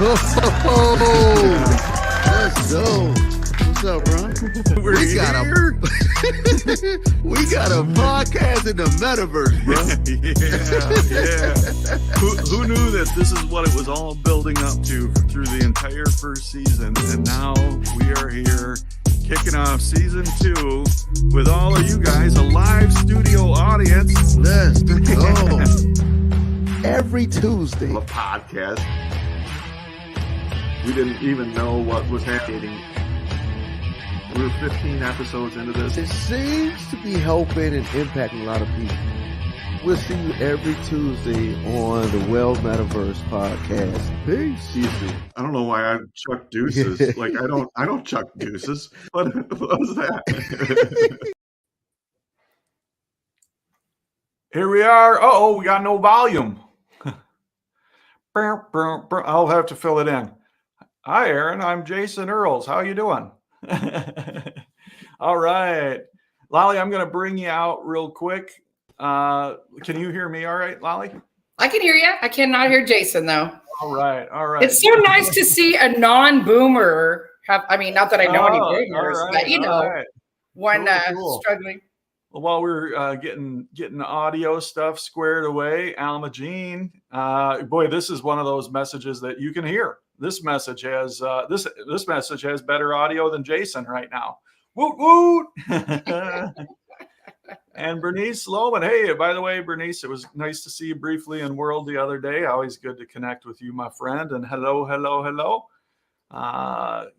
Let's go. What's up, bro? We got a podcast in the metaverse, bro. Yeah. Who knew that this is what it was all building up to through the entire first season? And now we are here kicking off season 2 with all of you guys, a live studio audience. Let's go. Every Tuesday. A podcast. We didn't even know what was happening. We were 15 episodes into this. It seems to be helping and impacting a lot of people. We'll see you every Tuesday on the Well Metaverse podcast. Peace. Easy. I don't know why I chuck deuces. Like I don't chuck deuces. What was that? Here we are. Uh-oh, we got no volume. I'll have to fill it in. Hi, Aaron. I'm Jason Earls. How you doing? All right. Lolly, I'm going to bring you out real quick. Can you hear me all right, Lolly? I can hear you. I cannot hear Jason, though. All right. It's so nice to see a non-boomer have, I mean, not that I know any boomers, but, you know, one cool. struggling. While we're getting the audio stuff squared away, Alma Jean, boy, this is one of those messages that you can hear. This message has this message has better audio than Jason right now. Woot woot! And Bernice Loman, hey, by the way, Bernice, it was nice to see you briefly in World the other day. Always good to connect with you, my friend. And hello.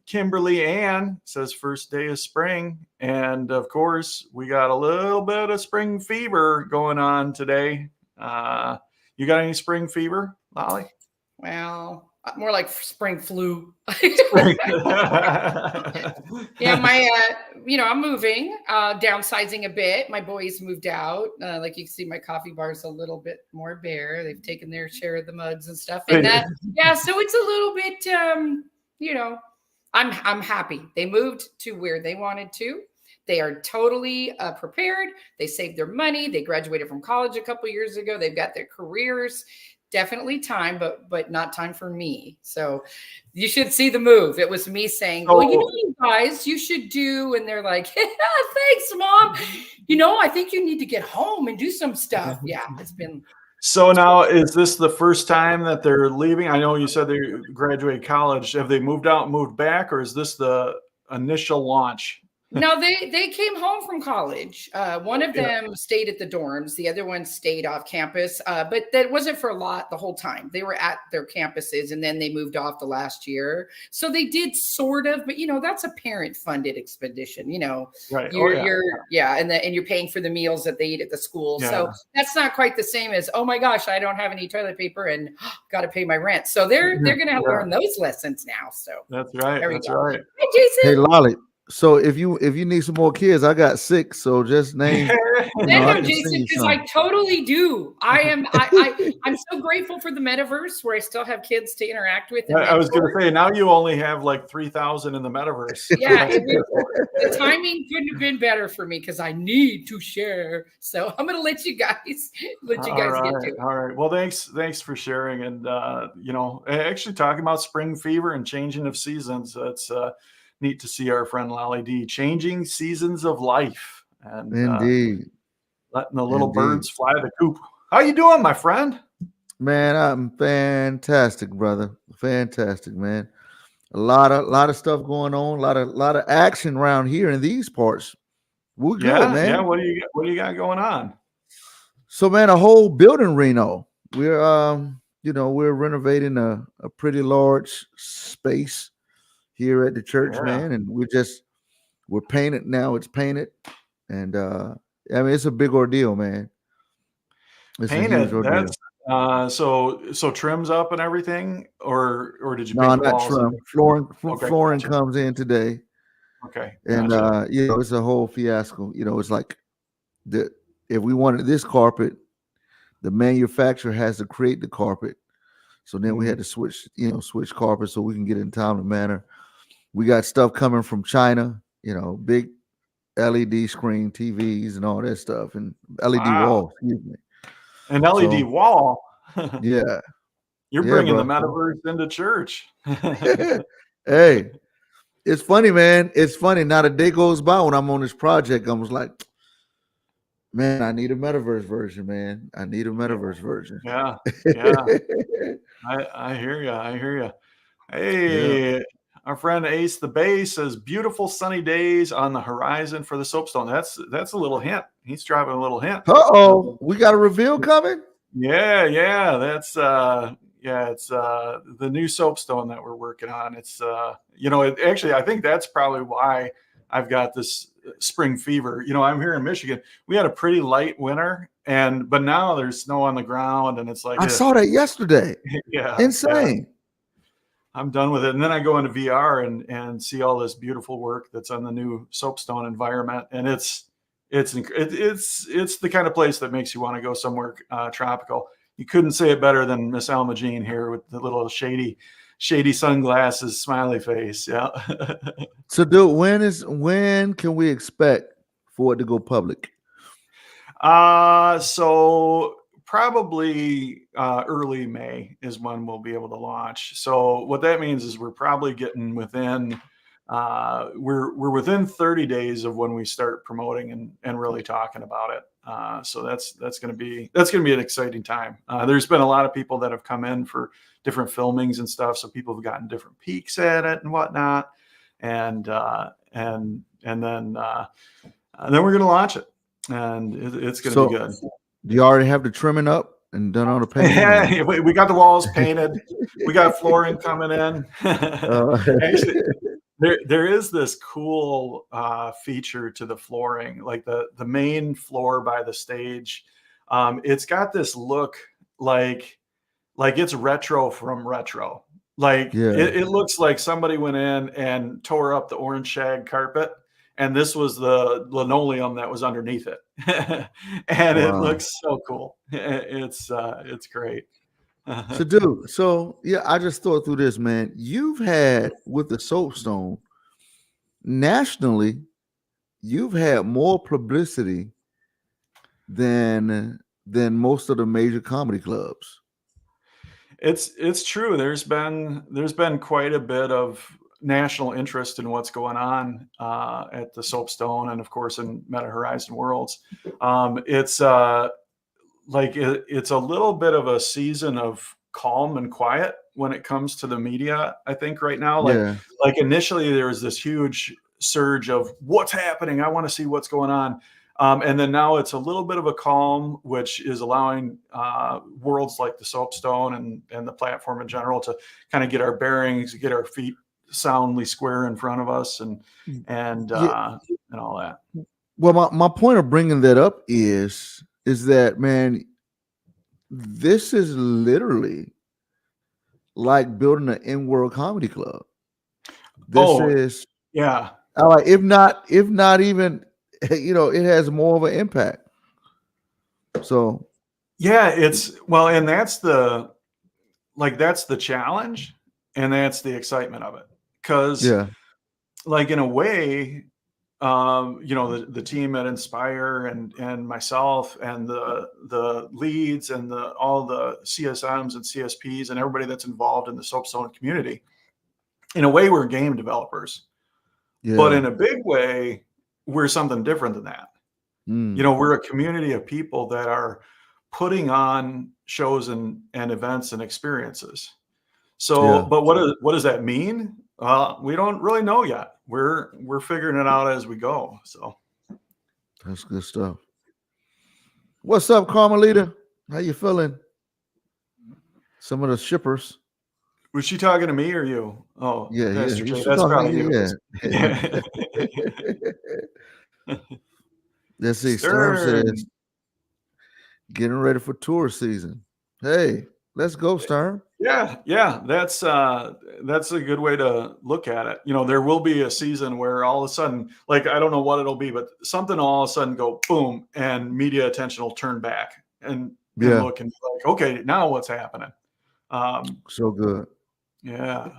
Kimberly Ann says first day of spring. And of course, we got a little bit of spring fever going on today. You got any spring fever, Lolly? Well, more like spring flu. Yeah, I'm moving, downsizing a bit. My boys moved out. Like you can see, my coffee bar is a little bit more bare. They've taken their share of the mugs and stuff. And that, yeah, so it's a little bit, I'm happy. They moved to where they wanted to. They are totally prepared. They saved their money. They graduated from college a couple years ago. They've got their careers. Definitely time, but not time for me. So you should see the move. It was me saying, well, you guys, you should do. And they're like, thanks, Mom. I think you need to get home and do some stuff. Yeah, it's been. So now, is this the first time that they're leaving? I know you said they graduated college. Have they moved out and moved back, or is this the initial launch? No, they came home from college. One of them stayed at the dorms. The other one stayed off campus. But that wasn't for the whole time. They were at their campuses, and then they moved off the last year. So they did sort of, but that's a parent-funded expedition. Right. And you're paying for the meals that they eat at the school. Yeah. So that's not quite the same as, oh my gosh, I don't have any toilet paper and got to pay my rent. So they're going to have to learn those lessons now. So that's right. That's right. Hi, Jason. Hey, Lolly. So if you need some more kids, I got 6. So just name. Jason, because I totally do. I'm so grateful for the metaverse where I still have kids to interact with. I was going to say, now you only have like 3,000 in the metaverse. Yeah, the timing couldn't have been better for me because I need to share. So I'm going to let you guys get to it. All right. Well, thanks for sharing. And actually talking about spring fever and changing of seasons. That's neat to see our friend Lolly D changing seasons of life and indeed letting the little birds fly the coop. How you doing, my friend? Man, I'm fantastic, brother. Fantastic, man. A lot of stuff going on. A lot of action around here in these parts. We're good, man. Yeah. What do you got going on? So, man, a whole building reno. We're we're renovating a pretty large space here at the church, man, and we're painted now. It's painted, and it's a big ordeal, man. It's painted. A huge ordeal. That's so trims up and everything, or did you? No, not trim. Flooring comes in today. Okay, and it's a whole fiasco. It's like if we wanted this carpet, the manufacturer has to create the carpet. So then we had to switch carpets so we can get it in a timely manner. We got stuff coming from China, big LED screen TVs and all that stuff, and LED wall. Excuse me. An LED wall. Yeah. You're Yeah, bringing the bro. metaverse into church. Hey, it's funny, man. It's funny. Not a day goes by when I'm on this project. I was like, man, I need a metaverse version, man. I need a metaverse version. Yeah, yeah. I hear you. I hear you. Yeah. Hey, our friend Ace the Bay says beautiful sunny days on the horizon for the Soapstone. That's a little hint. He's dropping a little hint. Uh-oh. We got a reveal coming? Yeah. That's it's the new Soapstone that we're working on. It's actually I think that's probably why I've got this spring fever. I'm here in Michigan. We had a pretty light winter but now there's snow on the ground and it's like I saw that yesterday. yeah. Insane. I'm done with it. And then I go into VR and see all this beautiful work that's on the new Soapstone environment. And it's the kind of place that makes you want to go somewhere tropical. You couldn't say it better than Miss Alma Jean here with the little shady sunglasses, smiley face. Yeah. So, dude, when can we expect for it to go public? So probably early May is when we'll be able to launch. So what that means is we're probably getting within we're within 30 days of when we start promoting and really talking about it. So that's going to be an exciting time. There's been a lot of people that have come in for different filmings and stuff, so people have gotten different peeks at it and whatnot, and then we're going to launch it, and it's going to be good. Do you already have the trimming up and done all the painting? Yeah, we got the walls painted. We got flooring coming in. Actually, there is this cool feature to the flooring, like the main floor by the stage. It's got this look like it's retro from retro. Like it looks like somebody went in and tore up the orange shag carpet, and this was the linoleum that was underneath it. And It looks so cool. It's great. So I just thought through this, man. You've had with the Soapstone nationally, you've had more publicity than most of the major comedy clubs. It's true. There's been quite a bit of national interest in what's going on at the Soapstone and of course in Meta Horizon Worlds. It's it's a little bit of a season of calm and quiet when it comes to the media, I think right now. Like initially there was this huge surge of what's happening. I want to see what's going on. And then now it's a little bit of a calm, which is allowing worlds like the Soapstone and the platform in general to kind of get our bearings, get our feet soundly square in front of us and all that. Well, my point of bringing that up is that, man, this is literally like building an in-world comedy club. This is if not even, it has more of an impact. So yeah, and that's the challenge and that's the excitement of it. Because like in a way, the team at Inspire and myself and the leads and all the CSMs and CSPs and everybody that's involved in the Soapstone community, in a way we're game developers, but in a big way we're something different than that. We're a community of people that are putting on shows and events and experiences. So but what does that mean? We don't really know yet. We're figuring it out as we go. So that's good stuff. What's up, Carmelita? How you feeling? Some of the shippers. Was she talking to me or you? Oh, yeah. That's probably you. Yeah. Let's see. Stern says, getting ready for tour season. Hey, let's go, Stern. Yeah. That's a good way to look at it. There will be a season where all of a sudden, like, I don't know what it'll be, but something will all of a sudden go boom, and media attention will turn back and look and be like, okay, now what's happening? So good. Yeah.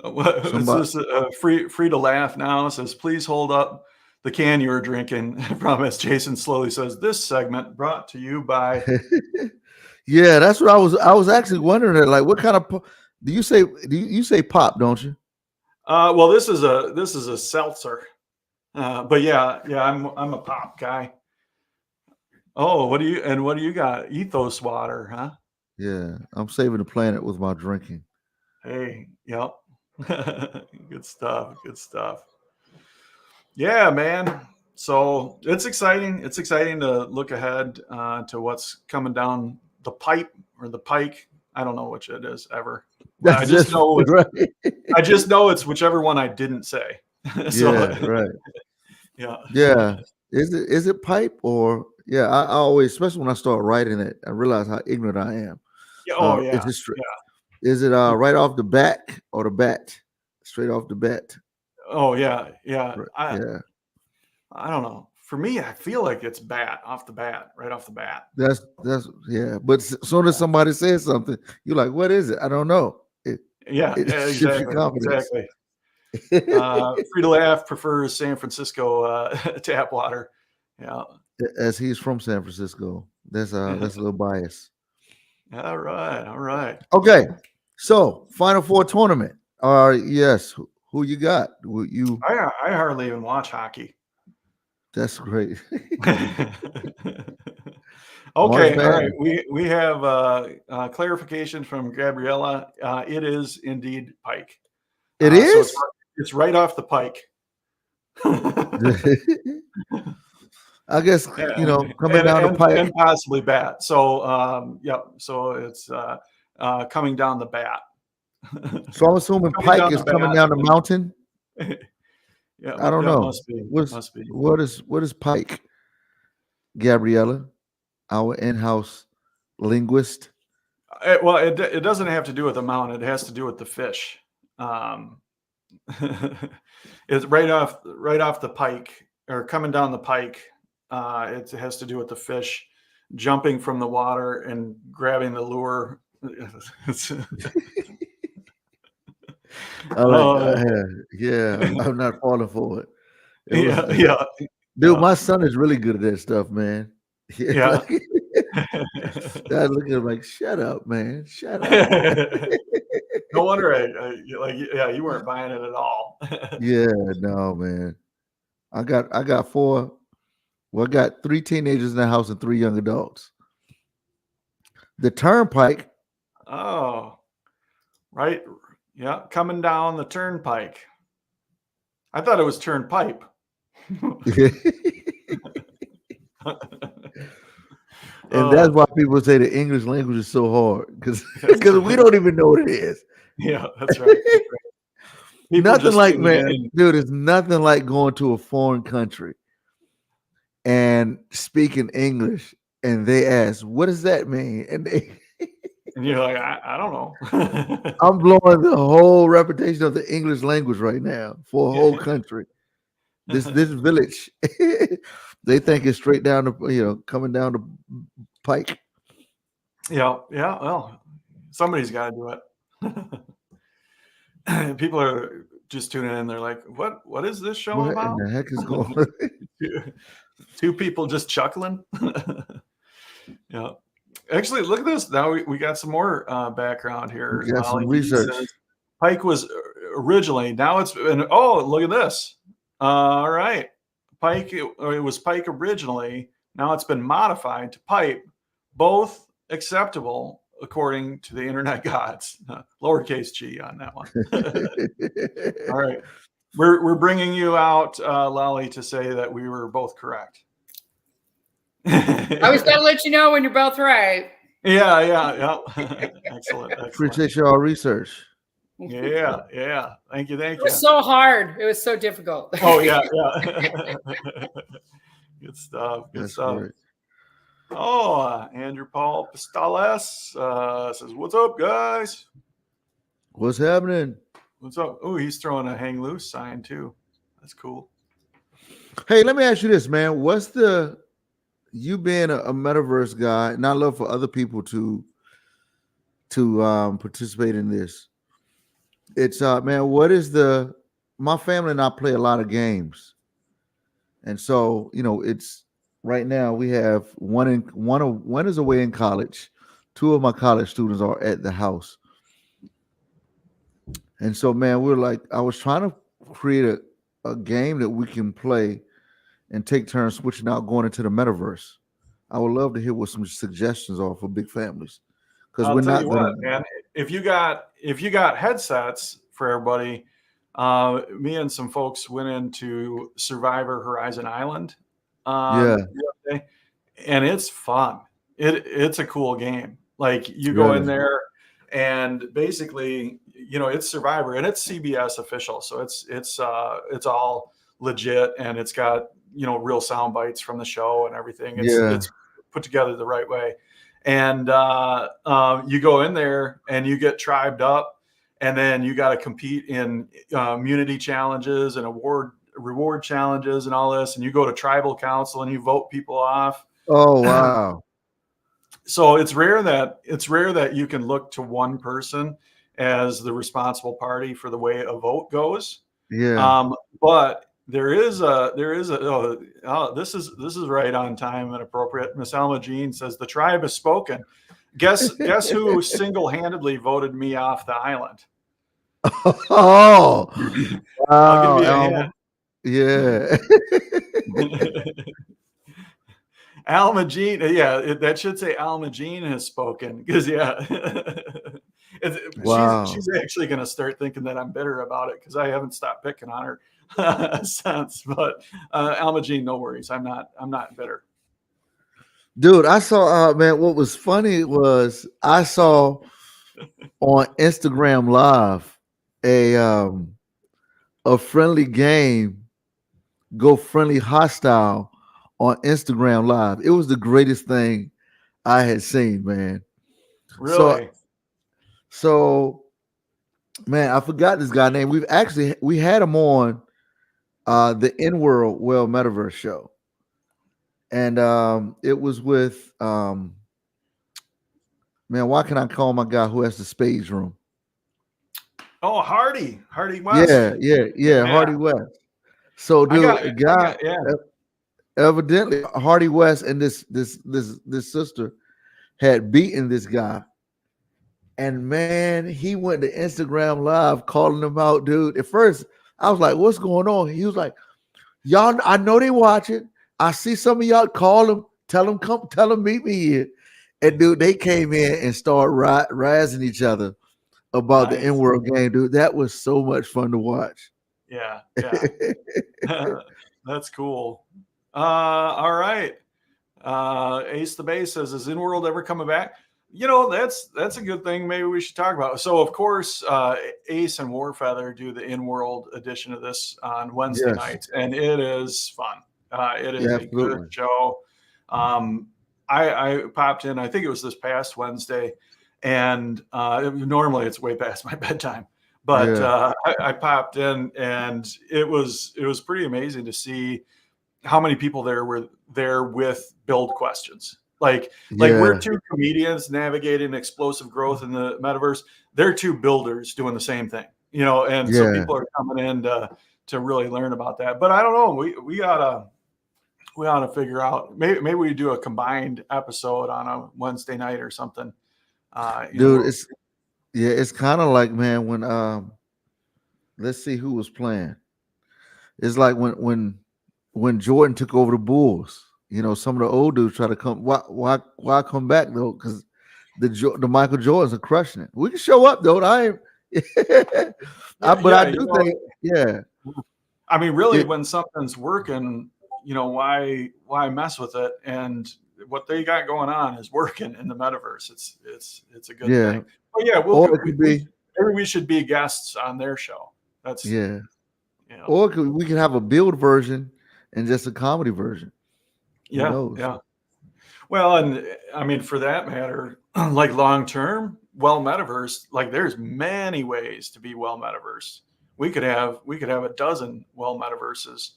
Is this free to laugh now? It says, please hold up the can you were drinking. I promise. Jason slowly says, this segment brought to you by. Yeah, that's what I was actually wondering. Like, what kind of do you say? You say pop, don't you? Well, this is a seltzer. But yeah, I'm a pop guy. Oh, what do you got? Ethos water, huh? Yeah, I'm saving the planet with my drinking. Hey, yep. Good stuff. Good stuff. Yeah, man. So it's exciting. It's exciting to look ahead to what's coming down the pipe or the pike. I don't know which it is ever. Well, That's just right. I just know it's whichever one I didn't say. So Yeah, right. yeah. Yeah. Is it pipe or yeah? I always, especially when I start writing it, I realize how ignorant I am. Yeah. Oh Is yeah. it Yeah. is it right off the back or the bat? Straight off the bat. Oh yeah. Yeah. Right. Yeah. I don't know. For me, I feel like it's bat off the bat, right off the bat. That's yeah. But as soon as somebody says something, you're like, what is it? I don't know. Yeah, It shifts your exactly, confidence. exactly. Free to laugh prefers San Francisco tap water. Yeah. As he's from San Francisco. That's a little bias. All right, all right. Okay. So Final Four tournament. Yes. Who you got? You I hardly even watch hockey. that's great. Okay, March all right. Madness. We have clarification from Gabriella. It is indeed pike. It So is? it's right off the pike. I guess coming down the pipe. and possibly bat. So so it's coming down the bat. So I'm assuming Coming pike down is the coming bat. down the mountain. Yeah, I don't know. Must be. Must be. What is pike? Gabriella, our in-house linguist. Well, it doesn't have to do with the mountain. It has to do with the fish. It's right off the pike or coming down the pike. It has to do with the fish jumping from the water and grabbing the lure. I like, yeah, I'm not falling for it. Yeah. Dude, my son is really good at that stuff, man. Yeah. I look at him like, shut up, man. Shut up. No wonder you weren't buying it at all. Yeah, no, man. I got four. Well, I got 3 teenagers in the house and 3 young adults. The turnpike. Oh, right. Yeah, coming down the turnpike. I thought it was turnpipe. And that's why people say the English language is so hard because we don't even know what it is. Yeah, that's right. Nothing like, man, dude, it's nothing like going to a foreign country and speaking English and they ask, what does that mean? And you're like, I don't know. I'm blowing the whole reputation of the English language right now for a whole country. This village, they think it's straight down the coming down the pike. Yeah. Well, somebody's got to do it. People are just tuning in. They're like, "What is this show about?" What the heck is going on? Two people just chuckling. Yeah. Actually, look at this. Now we got some more background here. We got some research. Pike was originally. Now it's been. Oh, look at this. All right. Pike. It was pike originally. Now it's been modified to pipe. Both acceptable according to the internet gods. Lowercase g on that one. All right. We're bringing you out, Lolly, to say that we were both correct. I always got to let you know when you're both right. Yeah. Excellent. Appreciate your research. Yeah. Thank you. It was so hard. It was so difficult. Oh, yeah. Good stuff. Great. Oh, Andrew Paul Pistales says, "What's up, guys? What's happening? What's up?" Oh, he's throwing a hang loose sign too. That's cool. Hey, let me ask you this, man. What's you being a metaverse guy, and I love for other people to participate in this. It's man, what is my family and I play a lot of games. And so, it's right now we have one is away in college, Two of my college students are at the house, and so man, we're like, I was trying to create a game that we can play and take turns switching out going into the metaverse. I would love to hear what some suggestions are for big families because I'll we're tell not you gonna. what, man. If you got headsets for everybody, me and some folks went into Survivor Horizon Island, Yeah, the other day, and it's fun. It's a cool game. Like you go in really. there, and basically, it's Survivor, and it's CBS official, so it's all legit, and it's got real sound bites from the show and everything. Yeah, It's put together the right way. And you go in there and you get tribed up, and then you got to compete in immunity challenges and reward challenges and all this. And you go to tribal council and you vote people off. oh wow. So it's rare that you can look to one person as the responsible party for the way a vote goes. Yeah. But there is a this is right on time and appropriate. Miss Alma Jean says the tribe has spoken. Guess who single-handedly voted me off the island? Oh I'll give wow, you a Elma. Yeah. hint. Alma Jean, yeah, that should say Alma Jean has spoken because Wow. she's actually going to start thinking that I'm bitter about it because I haven't stopped picking on her since. But Alma Jean, no worries, I'm not bitter. Dude, I saw man, what was funny was I saw on Instagram Live a friendly game go friendly hostile on Instagram Live. It was the greatest thing I had seen, man. Really? So man, I forgot this guy name. We had him on the In World Well Metaverse show. And it was with man, why can I call my guy who has the spades room? Oh, Hardy West. Yeah, Hardy West. So dude, a guy yeah. evidently Hardy West and this sister had beaten this guy. And man, he went to Instagram Live calling him out, dude. At first, I was like, what's going on? He was like, y'all, I know they watching. I see some of y'all call them, tell them meet me here. And dude, they came in and started razzing each other about the in-world game, dude. That was so much fun to watch. Yeah. That's cool. All right. Ace the Bay says, is In-World ever coming back? That's a good thing. Maybe we should talk about it. So, of course, Ace and Warfeather do the In-World edition of this on Wednesday nights, and it is fun. It is a good show. I popped in, I think it was this past Wednesday, and normally it's way past my bedtime. But I popped in, and it was pretty amazing to see how many people there were there with build questions. Like we're two comedians navigating explosive growth in the metaverse. They're two builders doing the same thing, and so people are coming in to really learn about that. But I don't know. We ought to figure out. Maybe we do a combined episode on a Wednesday night or something. Dude, it's kind of like, man, when let's see who was playing. It's like when Jordan took over the Bulls. Some of the old dudes try to come. Why come back though? Because the Michael Jordans are crushing it. We can show up though. I do think, yeah. I mean, really, when something's working, why mess with it? And what they got going on is working in the metaverse. It's a good thing. But yeah, maybe we should be guests on their show. That's Or we could have a build version and just a comedy version. Yeah. Well, and I mean, for that matter, like long term, well metaverse, like there's many ways to be well metaverse. We could have a dozen well metaverses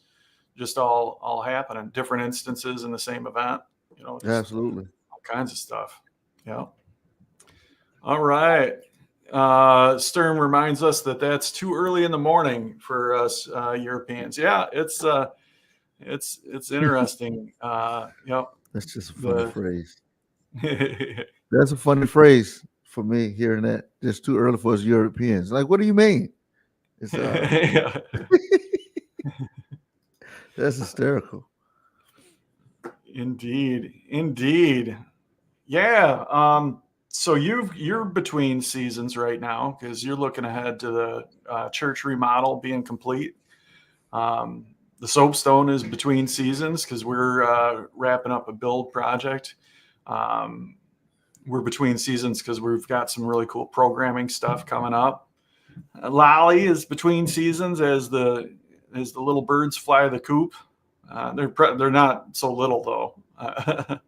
just all happen in different instances in the same event. Absolutely, all kinds of stuff. Yeah. All right. Stern reminds us that that's too early in the morning for us Europeans. Yeah, it's interesting. That's just a funny phrase. That's a funny phrase for me hearing that. It's too early for us Europeans. Like, what do you mean? It's Yeah. that's hysterical. Indeed. Yeah. So you're between seasons right now because you're looking ahead to the church remodel being complete. The Soapstone is between seasons because we're wrapping up a build project. We're between seasons because we've got some really cool programming stuff coming up. Lolly is between seasons as the little birds fly the coop. They're not so little though.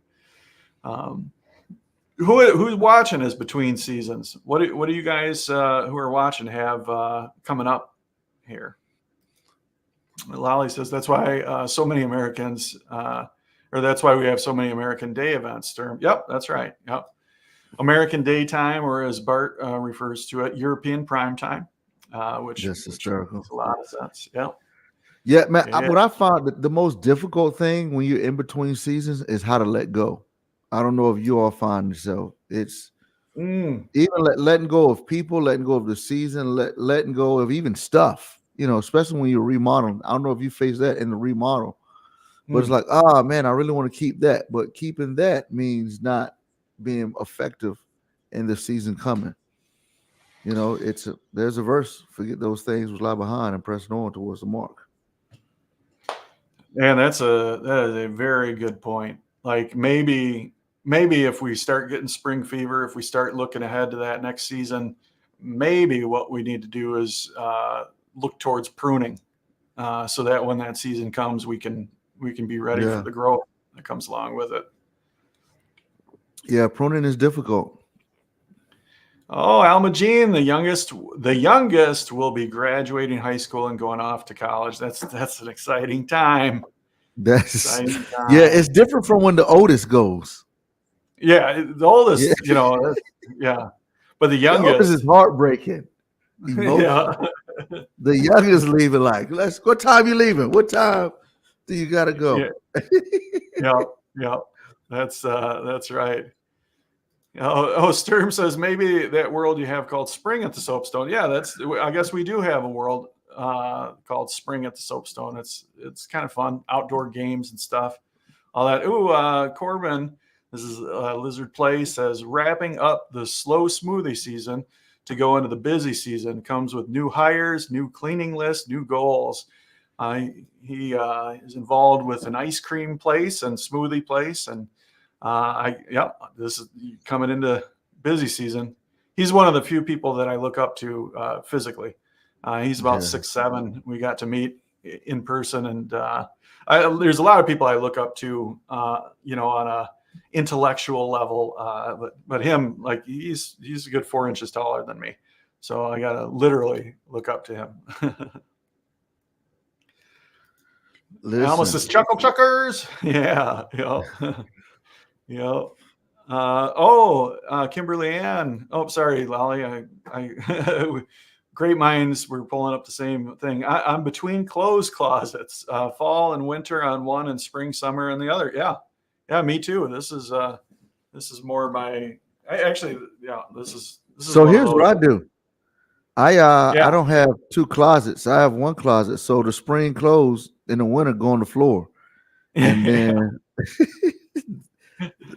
Who's watching is between seasons. What do you guys who are watching have coming up here? Lolly says that's why so many Americans, or that's why we have so many American Day events. Yep, that's right. Yep, American Daytime, or as Bart refers to it, European Prime Time, which hysterical. Makes a lot of sense. Yep. Yeah, man. Yeah. What I found that the most difficult thing when you're in between seasons is how to let go. I don't know if you all find yourself. It's even letting go of people, letting go of the season, letting go of even stuff. Especially when you're remodeling. I don't know if you face that in the remodel, but it's like, man, I really want to keep that. But keeping that means not being effective in the season coming. There's a verse, forget those things which lie behind and press on towards the mark. And that is a very good point. Like maybe if we start getting spring fever, if we start looking ahead to that next season, maybe what we need to do is look towards pruning, so that when that season comes, we can be ready for the growth that comes along with it. Yeah, pruning is difficult. Oh, Alma Jean, the youngest will be graduating high school and going off to college. That's an exciting time. Yeah, it's different from when the oldest goes. Yeah, the oldest, yeah. But the youngest, the oldest is heartbreaking. Yeah. The youngest leaving like, what time you leaving? What time do you gotta go? Yeah. That's right. Sturm says maybe that world you have called Spring at the Soapstone. Yeah, I guess we do have a world called Spring at the Soapstone. It's kind of fun, outdoor games and stuff, all that. Corbin, this is Lizard Play, says wrapping up the slow smoothie season to go into the busy season comes with new hires, new cleaning lists, new goals. He is involved with an ice cream place and smoothie place, and this is coming into busy season. He's one of the few people that I look up to physically. He's about 6'7". We got to meet in person, and there's a lot of people I look up to, on a intellectual level. But him, like he's a good 4 inches taller than me, so I gotta literally look up to him. Alma says chuckle chuckers. Yeah. Kimberly Ann. Oh, sorry, Lolly. I great minds. We're pulling up the same thing. I'm between clothes closets, fall and winter on one, and spring, summer on the other. Yeah, me too. This is more my. This is. So here's what I do. I don't have two closets. I have one closet. So the spring clothes in the winter go on the floor, and then.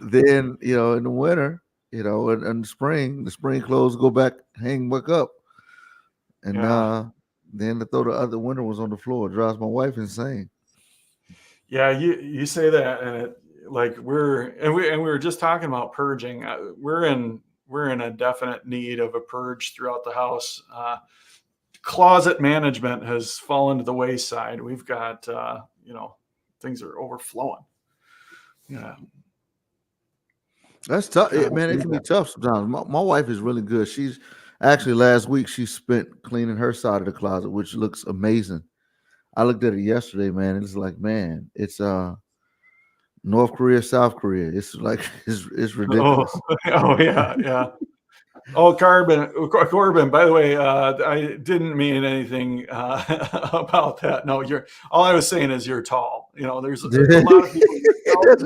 Then in the winter, and the spring clothes go back, hang back up, and then to throw the other winter ones on the floor. It drives my wife insane. Yeah, you say that, and it like we were just talking about purging. We're in a definite need of a purge throughout the house. Closet management has fallen to the wayside. We've got things are overflowing. Yeah. That's tough, man. It can be tough sometimes. My wife is really good. She's actually last week she spent cleaning her side of the closet, which looks amazing. I looked at it yesterday, man. It's like, man, it's North Korea, South Korea. It's like it's ridiculous. Oh yeah. Oh, Corbin. By the way, I didn't mean anything about that. No, all I was saying is you're tall. There's a lot of people,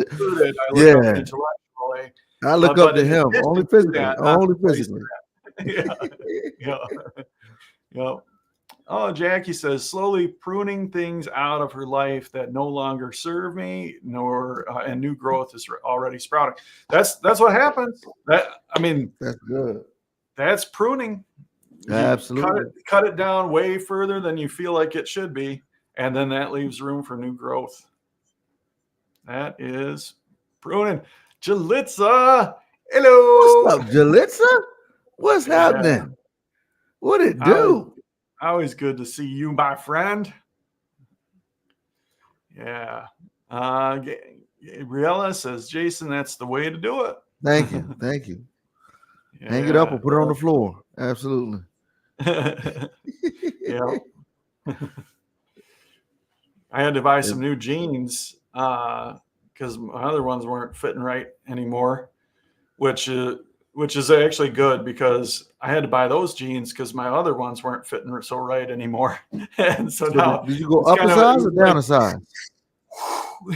included. I look up intellectually. I look But up to in him addition only to physically. that, not Only replace physically. that. Yeah. Yeah. Oh, Jackie says slowly pruning things out of her life that no longer serve me, nor and new growth is already sprouting. That's what happens. That's good. That's pruning. You Absolutely. cut it down way further than you feel like it should be, and then that leaves room for new growth. That is pruning. Jalitza, hello. What's up, Jalitza? What's happening? What it do? Always good to see you, my friend. Yeah. Gabriella says, Jason, that's the way to do it. Thank you. Thank you. Yeah. Hang it up or put it on the floor. Absolutely. Yeah. I had to buy some new jeans because my other ones weren't fitting right anymore, which is actually good because I had to buy those jeans because my other ones weren't fitting so right anymore. And so now, did you go up a size or down a size?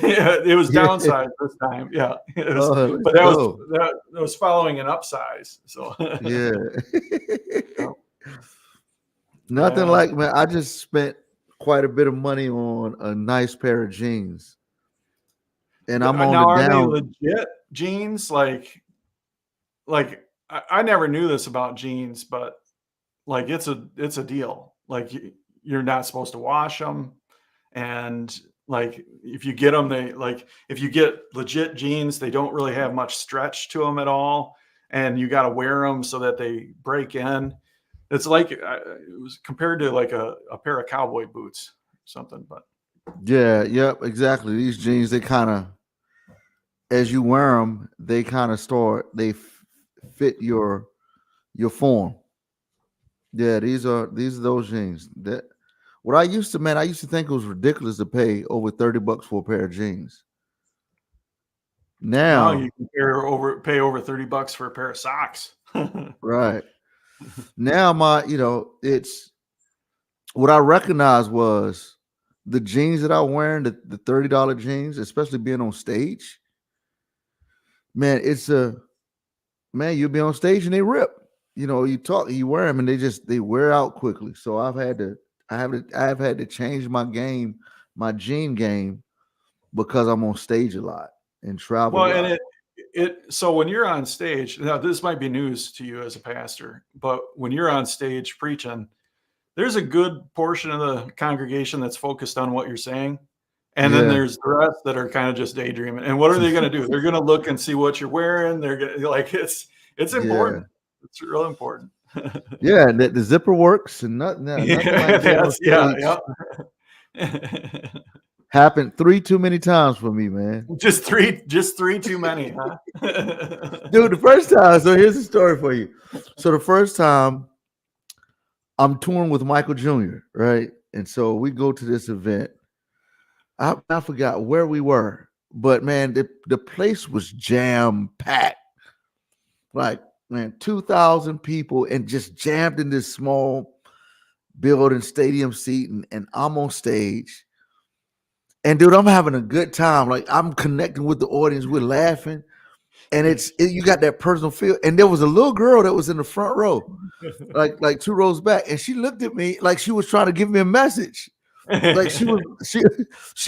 Yeah, it was downsized this time. Yeah, but that was following an upsize. So yeah, nothing like, man. I just spent quite a bit of money on a nice pair of jeans, and I'm on now. the Are they down. legit jeans? Like I never knew this about jeans, but like it's a deal. Like you're not supposed to wash them, and like if you get them, if you get legit jeans, they don't really have much stretch to them at all, and you got to wear them so that they break in. It's like it was compared to like a pair of cowboy boots or something. But Yep, exactly. These jeans, they kind of, as you wear them, they kind of fit your form. Yeah, these are those jeans. That what I used to think it was ridiculous to pay over $30 for a pair of jeans. now Now you can pay over $30 for a pair of socks. right. Now it's what I recognized was the jeans that I was wearing, the $30 jeans, especially being on stage. Man, you'll be on stage and they rip. You wear them and they wear out quickly. So I've had to change my jean game, because I'm on stage a lot and travel. Well, and so when you're on stage, now this might be news to you as a pastor, but when you're on stage preaching, there's a good portion of the congregation that's focused on what you're saying. And then there's the rest that are kind of just daydreaming. And what are they going to do? They're going to look and see what you're wearing. They're going to it's important. It's real important. Yeah, and the zipper works and nothing like that. Happened 3 too many times for me, man. Just three too many, huh? Dude, the first time, so here's the story for you. So the first time I'm touring with Michael Jr., right? And so we go to this event. I forgot where we were, but man, the place was jam-packed. Like, man, 2,000 people and just jammed in this small building, stadium seating, and I'm on stage. And dude, I'm having a good time. Like, I'm connecting with the audience. We're laughing. And you got that personal feel. And there was a little girl that was in the front row, like 2 rows back. And she looked at me like she was trying to give me a message. Like she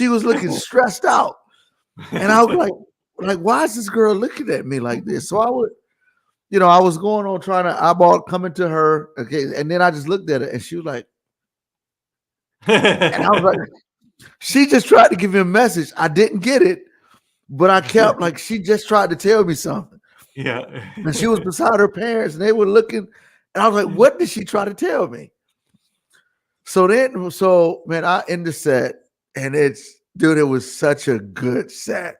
was looking stressed out. And I was like, why is this girl looking at me like this? So I was going on trying to eyeball coming to her. Okay. And then I just looked at her and she was like, and I was like, she just tried to give me a message. I didn't get it, but I kept like, she just tried to tell me something. Yeah. And she was beside her parents and they were looking. And I was like, what did she try to tell me? So man, I end the set and it was such a good set.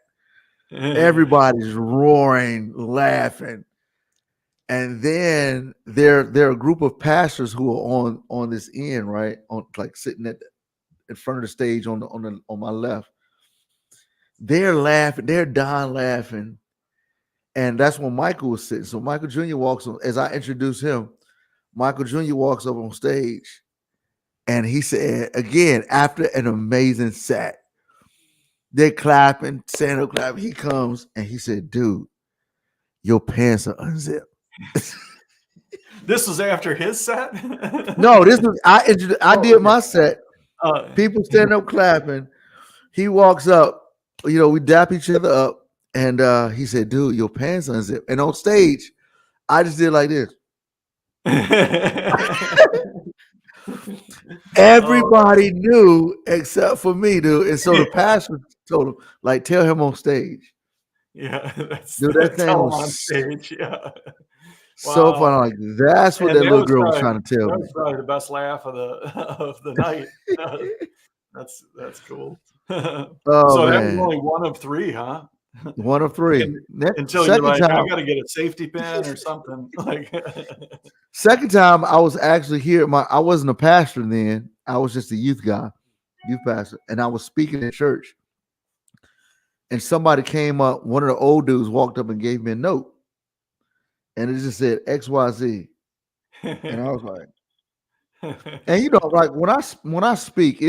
Everybody's roaring, laughing. And then there are a group of pastors who are on this end, right? On like sitting in front of the stage on my left. They're laughing, they're dying laughing. And that's when Michael was sitting. So Michael Jr. walks on, as I introduce him, Michael Jr. walks up on stage. And he said, again, after an amazing set, they're clapping, stand up clapping. He comes and he said, dude, your pants are unzipped. This was after his set. No, this was I did my set. Uh, People stand up clapping. He walks up. We dap each other up, and he said, "Dude, your pants unzipped." And on stage, I just did like this. Everybody knew except for me, dude. And so the pastor told him, like, tell him on stage. Yeah, that's Dude, that thing tell him was on stage. Yeah. so Wow. fun. Like, that's what And that little girl was trying to tell that me. was probably the best laugh of the night. That's cool. Oh, So that was man. only one of three, huh? One of three. Until you're Second like, I time, got to get a safety pin or something. Like, second time, I was actually here. I wasn't a pastor then. I was just a youth pastor, and I was speaking in church. And somebody came up. One of the old dudes walked up and gave me a note, and it just said XYZ. And I was like, and like when I speak,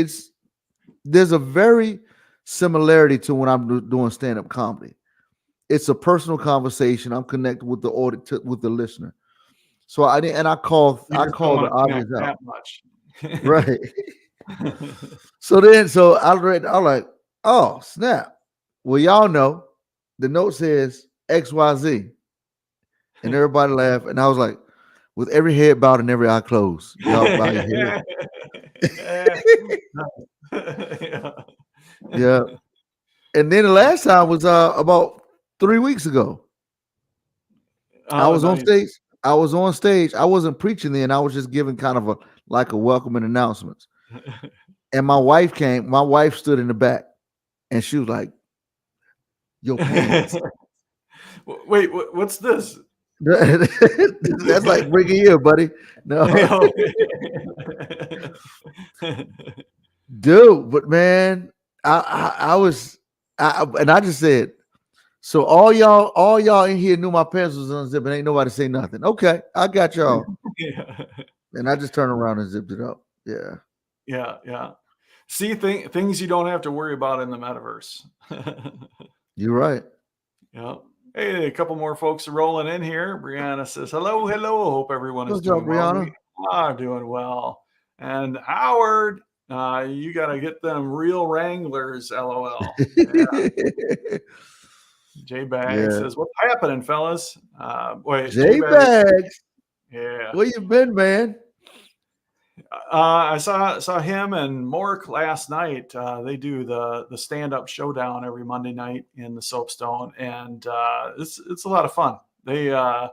there's a very similarity to when I'm doing stand-up comedy. It's a personal conversation. I'm connected with the audience, with the listener. So I didn't, and I call you just don't the want to audience connect out. that much. Right. So I read, I'm like, oh snap. Well, y'all know the note says XYZ. And everybody laughed. And I was like, with every head bowed and every eye closed, y'all bow your head. Yeah. Yeah. And then the last time was about 3 weeks ago. I was on Nice. stage. I was on stage. I wasn't preaching then. I was just giving kind of a welcome and announcements. And my wife came. My wife stood in the back, and she was like, "Your pants." Wait, what's this? That's like bringing you, buddy. No, dude. But man, I just said, so all y'all in here knew my pants was unzipped, and ain't nobody say nothing. Okay, I got y'all. Yeah. And I just turned around and zipped it up. Yeah. Yeah. See, things you don't have to worry about in the metaverse. You're right. Yeah. Hey, a couple more folks are rolling in here. Brianna says, hello. Hope everyone is What's up, doing well. Brianna? We are doing well. And Howard, you got to get them real Wranglers, LOL. Yeah. J-Bag says, what's happening, fellas? Wait, J-Bag. Yeah. Where you been, man? I saw him and Mork last night. They do the stand-up showdown every Monday night in the Soapstone, and it's a lot of fun. They got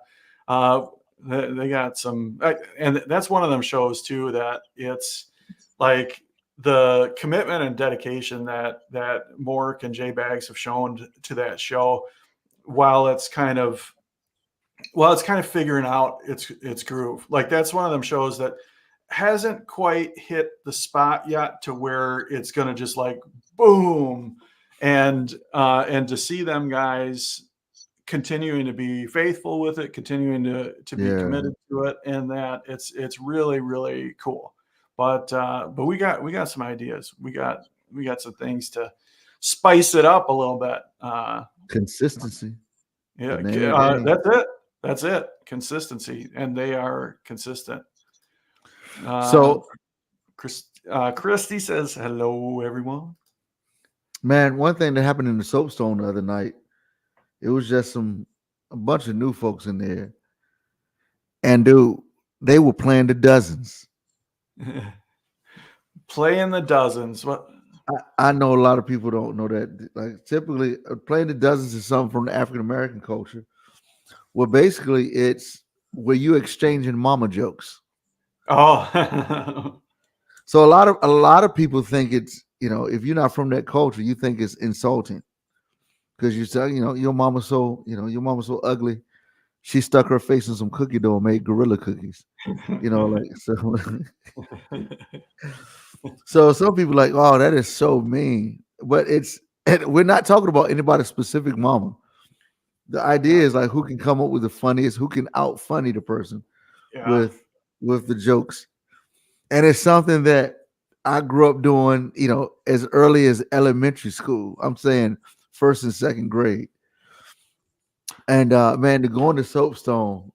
some, and that's one of them shows too that it's like the commitment and dedication that Mork and J Bags have shown to that show, while it's kind of figuring out its groove. Like that's one of them shows that hasn't quite hit the spot yet to where it's going to just like boom, and to see them guys continuing to be faithful with it, continuing to be committed to it, and that it's really, really cool. But we got some ideas. We got some things to spice it up a little bit. Consistency. Yeah, that's it. Consistency, and they are consistent. So Christy says, hello, everyone. Man, one thing that happened in the Soapstone the other night, it was just a bunch of new folks in there. And dude, they were playing the dozens. Playing the dozens. What? I know a lot of people don't know that. Like typically playing the dozens is something from the African American culture. Well, basically it's where you exchanging mama jokes. Oh. So a lot of people think it's, if you're not from that culture, you think it's insulting. Because you say, your mama's so ugly. She stuck her face in some cookie dough and made gorilla cookies. Like so. So some people are like, oh, that is so mean. But we're not talking about anybody's specific mama. The idea is like who can come up with the funniest, who can out funny the person with the jokes. And it's something that I grew up doing, as early as elementary school. I'm saying first and second grade. And man, to go into Soapstone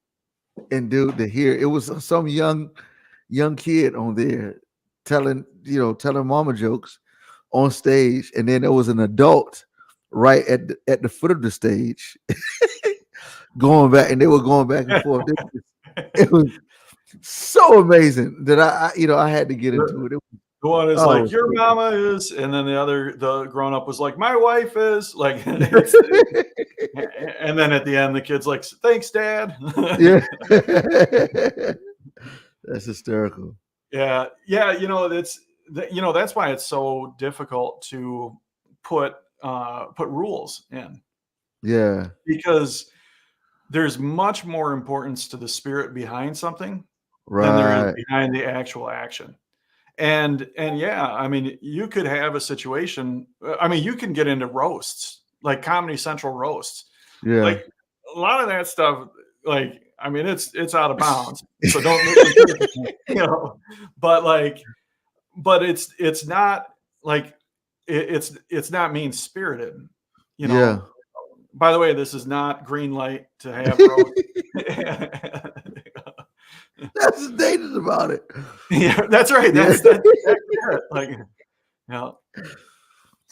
and to hear it was some young kid on there telling mama jokes on stage, and then there was an adult right at the foot of the stage going back, and they were going back and forth. It was so amazing that I had to get into it. The one is Oh, like, it's your so mama is, and then the grown up was like, my wife is, like, and then at the end, the kid's like, thanks, Dad. yeah. That's hysterical. Yeah. That's why it's so difficult to put rules in, Yeah. because there's much more importance to the spirit behind something than there is Right. behind the actual action. And yeah, I mean, you could have a situation. I mean, you can get into roasts, like Comedy Central roasts. Yeah. Like a lot of that stuff, like, I mean, it's out of bounds. So don't misinterpret, but it's not like it's not mean spirited, Yeah. By the way, this is not green light to have roast. That's the dangerous about it. Yeah, that's right. That's exactly it. Like,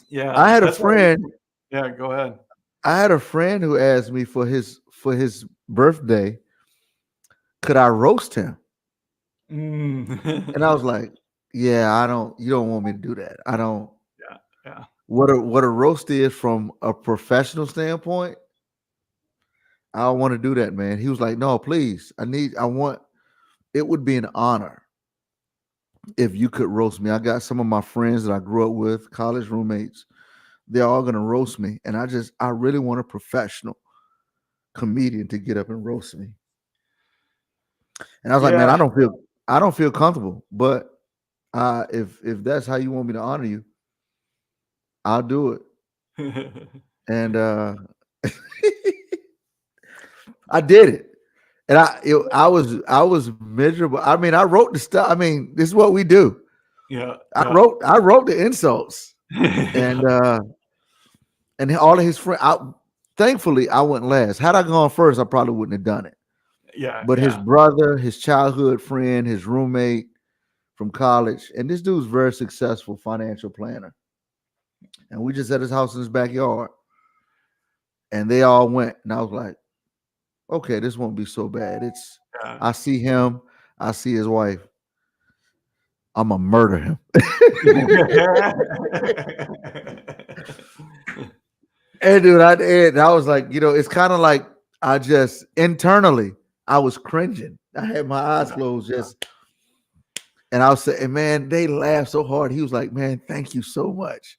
yeah. I had a friend. Yeah, go ahead. I had a friend who asked me for his birthday, could I roast him? And I was like, yeah, you don't want me to do that. I don't. Yeah. What a roast is from a professional standpoint, I don't want to do that, man. He was like, no, please. It would be an honor if you could roast me. I got some of my friends that I grew up with, college roommates. They're all gonna roast me. And I really want a professional comedian to get up and roast me. And I was like, man, I don't feel comfortable. But if that's how you want me to honor you, I'll do it. And I did it. And I was miserable. I mean, I wrote the stuff. I mean, this is what we do. Yeah. I wrote the insults. And all of his friends. Thankfully, I went last. Had I gone first, I probably wouldn't have done it. Yeah. But his brother, his childhood friend, his roommate from college, and this dude's very successful financial planner. And we just at his house in his backyard. And they all went. And I was like, okay, this won't be so bad. I see him, I see his wife. I'm gonna murder him. And dude, I was like, it's kind of like I just internally I was cringing. I had my eyes closed, and I was saying, man, they laughed so hard. He was like, man, thank you so much.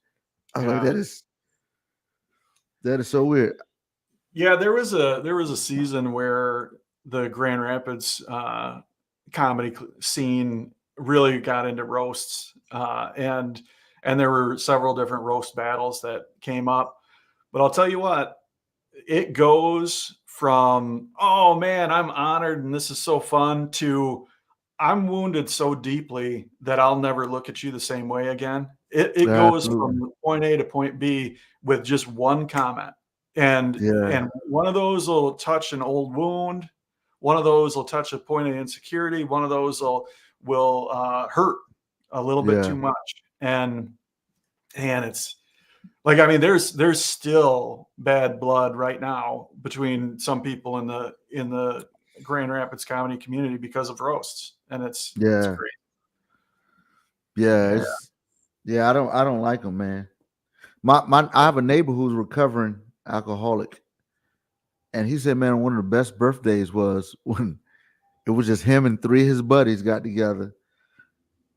I was like, that is so weird. Yeah, there was a season where the Grand Rapids comedy scene really got into roasts, and there were several different roast battles that came up. But I'll tell you what, it goes from, oh man, I'm honored and this is so fun, to I'm wounded so deeply that I'll never look at you the same way again. It goes from point A to point B with just one comment. And one of those will touch an old wound. One of those will touch a point of insecurity. One of those will hurt a little bit too much. And it's like, I mean, there's still bad blood right now between some people in the Grand Rapids comedy community because of roasts, and it's great. Yeah, I don't like them, man. I have a neighbor who's recovering alcoholic, and he said, man, one of the best birthdays was when it was just him and three of his buddies got together,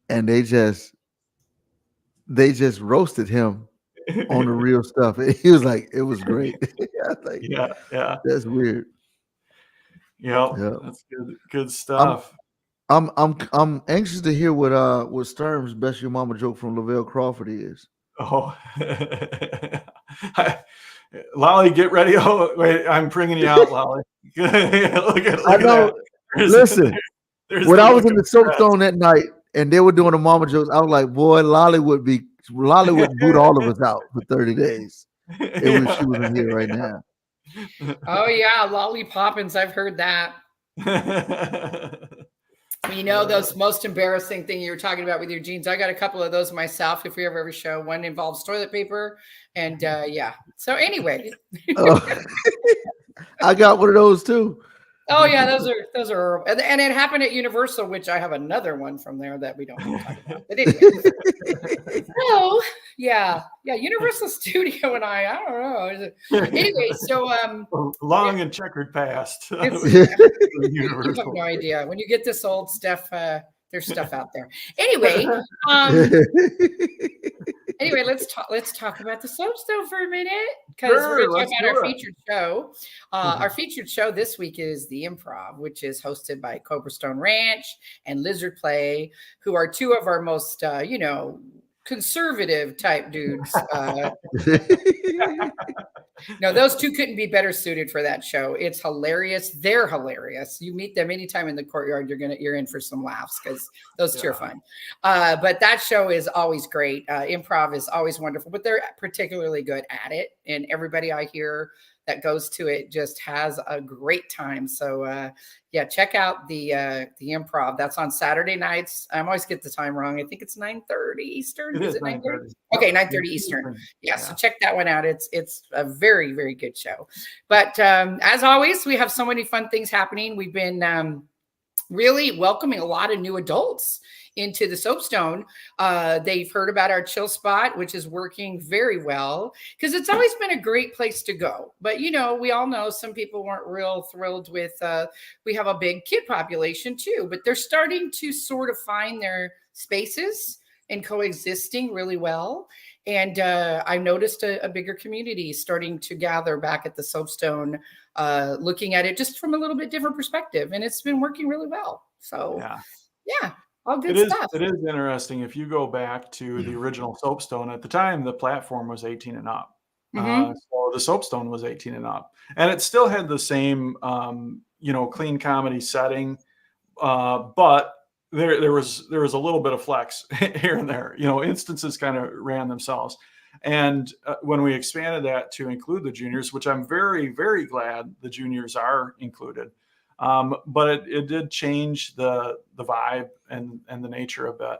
and they just roasted him on the real stuff. He was like, it was great. Like, yeah, that's weird. Yeah, that's good stuff. I'm anxious to hear what Sturm's best your mama joke from Lavelle Crawford is. Oh, Lolly, get ready. Oh, wait, I'm bringing you out, Lolly. Look I know. Listen, when I was in the Soapstone that night and they were doing the mama jokes, I was like, boy, Lolly would boot all of us out for 30 days if she was in here right now. Oh yeah, Lolly Poppins. I've heard that. You know, those most embarrassing thing you were talking about with your jeans. I got a couple of those myself. If we ever show, one involves toilet paper, and yeah. So anyway, I got one of those too. oh yeah, those are, and it happened at Universal, which I have another one from there that we don't talk about. But anyway, so yeah, Universal Studio and I don't know. Anyway, so long and checkered past. you have no idea. When you get this old stuff, there's stuff out there. Anyway, let's talk about the Soapstone for a minute, because we're going to talk about our featured show. Our featured show this week is The Improv, which is hosted by Cobra Stone Ranch and Lizard Play, who are two of our most, conservative type dudes. No, those two couldn't be better suited for that show. It's hilarious. They're hilarious. You meet them anytime in the courtyard, you're in for some laughs, because those two are fun. But that show is always great. Improv is always wonderful, but they're particularly good at it. And everybody I hear that goes to it just has a great time. So yeah, check out the Improv. That's on Saturday nights. I always get the time wrong. I think it's 9:30 Eastern. Is it 9:30? Okay, 9:30 Eastern. Yeah, so check that one out. It's a very, very good show. But as always, we have so many fun things happening. We've been really welcoming a lot of new adults into the Soapstone. They've heard about our chill spot, which is working very well, because it's always been a great place to go. But, we all know some people weren't real thrilled with, we have a big kid population too, but they're starting to sort of find their spaces and coexisting really well. And I noticed a bigger community starting to gather back at the Soapstone, looking at it just from a little bit different perspective. And it's been working really well. So yeah. All good stuff. It is interesting. If you go back to the original Soapstone, at the time, the platform was 18 and up. So the Soapstone was 18 and up. And it still had the same, clean comedy setting. But there was a little bit of flex here and there. Instances kind of ran themselves. And when we expanded that to include the juniors, which I'm very, very glad the juniors are included, but it did change the vibe and the nature a bit.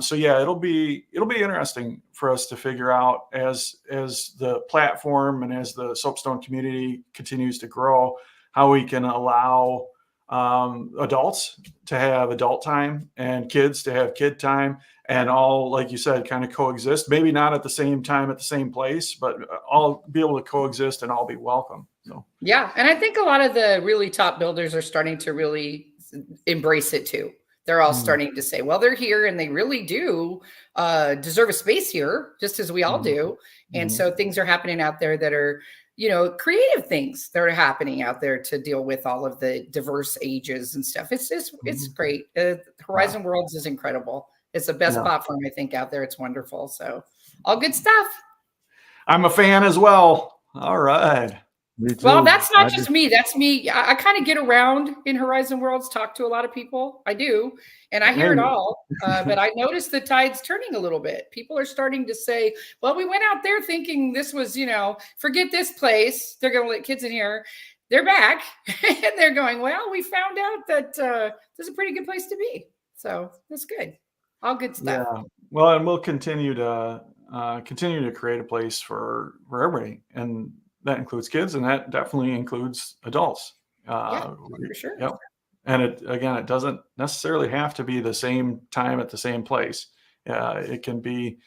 So yeah, it'll be interesting for us to figure out as the platform and as the Soapstone community continues to grow, how we can allow adults to have adult time and kids to have kid time, and all, like you said, kind of coexist. Maybe not at the same time at the same place, but all be able to coexist and all be welcome. Yeah, and I think a lot of the really top builders are starting to really embrace it too. They're all starting to say, well, they're here and they really do deserve a space here, just as we all do. And so things are happening out there that are, creative things that are happening out there to deal with all of the diverse ages and stuff. It's great. Horizon Worlds is incredible. It's the best platform, I think, out there. It's wonderful. So all good stuff. I'm a fan as well. All right. Well, that's not just me. That's me. I kind of get around in Horizon Worlds, talk to a lot of people. I do. And I hear it all. But I noticed the tide's turning a little bit. People are starting to say, well, we went out there thinking this was, forget this place. They're going to let kids in here. They're back. And they're going, well, we found out that this is a pretty good place to be. So that's good. All good stuff. Yeah. Well, and we'll continue to create a place for everybody. And that includes kids, and that definitely includes adults. For sure. Yep. And it doesn't necessarily have to be the same time at the same place. It can be,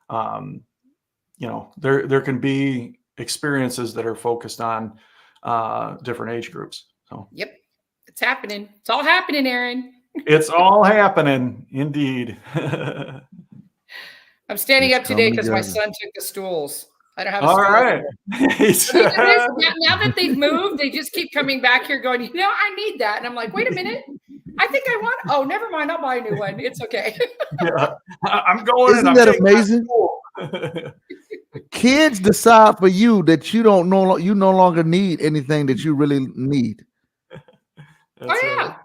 there can be experiences that are focused on different age groups. So. Yep. It's happening. It's all happening, Aaron. It's all happening, indeed. I'm standing up today because my son took the stools. I don't have a all stool. right. Now that they've moved, they just keep coming back here going, I need that. And I'm like, wait a minute. I think I want, oh, never mind. I'll buy a new one. It's okay. Yeah. I'm going. Isn't that amazing? Kids decide for you that you no longer need anything that you really need. Yeah,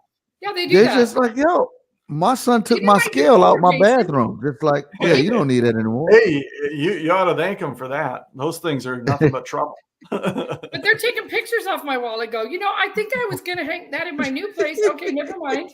they do. They're that. just like, yo, My son took You know my what I do scale out for my Jason? bathroom. Just like, yeah, you don't need that anymore. Hey, you ought to thank them for that. Those things are nothing but trouble. But they're taking pictures off my wall. I go, I think I was going to hang that in my new place. Okay, never mind.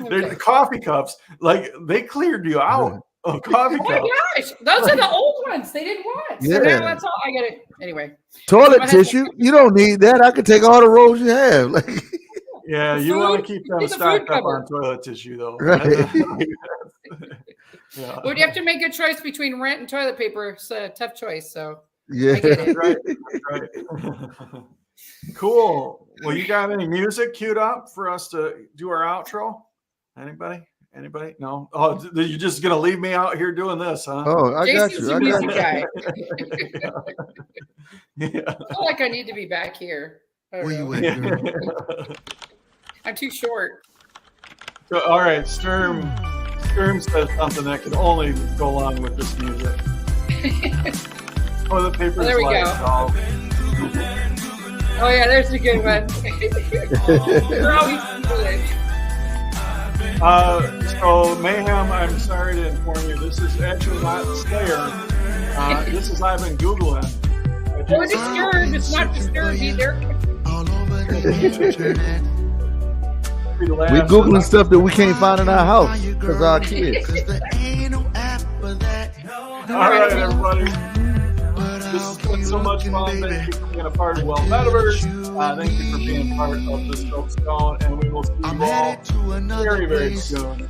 They're the coffee cups. Like they cleared you out of coffee Oh my cups. gosh, those are the old ones they didn't want. So Yeah. now that's all I got it. Anyway, Toilet my tissue, you don't need that. I could take all the rolls you have. Like, Yeah, The you want food? to keep Need them the stocked food up on cupboard. toilet tissue, though. right. Yeah. would you have to make a choice between rent and toilet paper? It's a tough choice. So Yeah. I get it. Right. Right. Cool. Well, you got any music queued up for us to do our outro? Anybody? No. Oh, you're just gonna leave me out here doing this, huh? Oh, I got Jason's you. the I got music you. guy. Yeah. I feel like I need to be back here. I don't Where you know. at, girl? I'm too short. So, all right, Sturm says something that could only go along with this music. Toilet paper. Well, there we go. Lysol. Oh yeah, there's a good one. They're always good. So Mayhem, I'm sorry to inform you, this is actually not Slayer. This is I've been Googling. Or disturbed. It's not disturbed either. We Googling stuff that we can't find in our house because our kids. All right, everybody. This has been so much fun. Thank you for being a part of Well Metaverse. Thank you for being part of the Soapstone, and we will see you all very, very soon.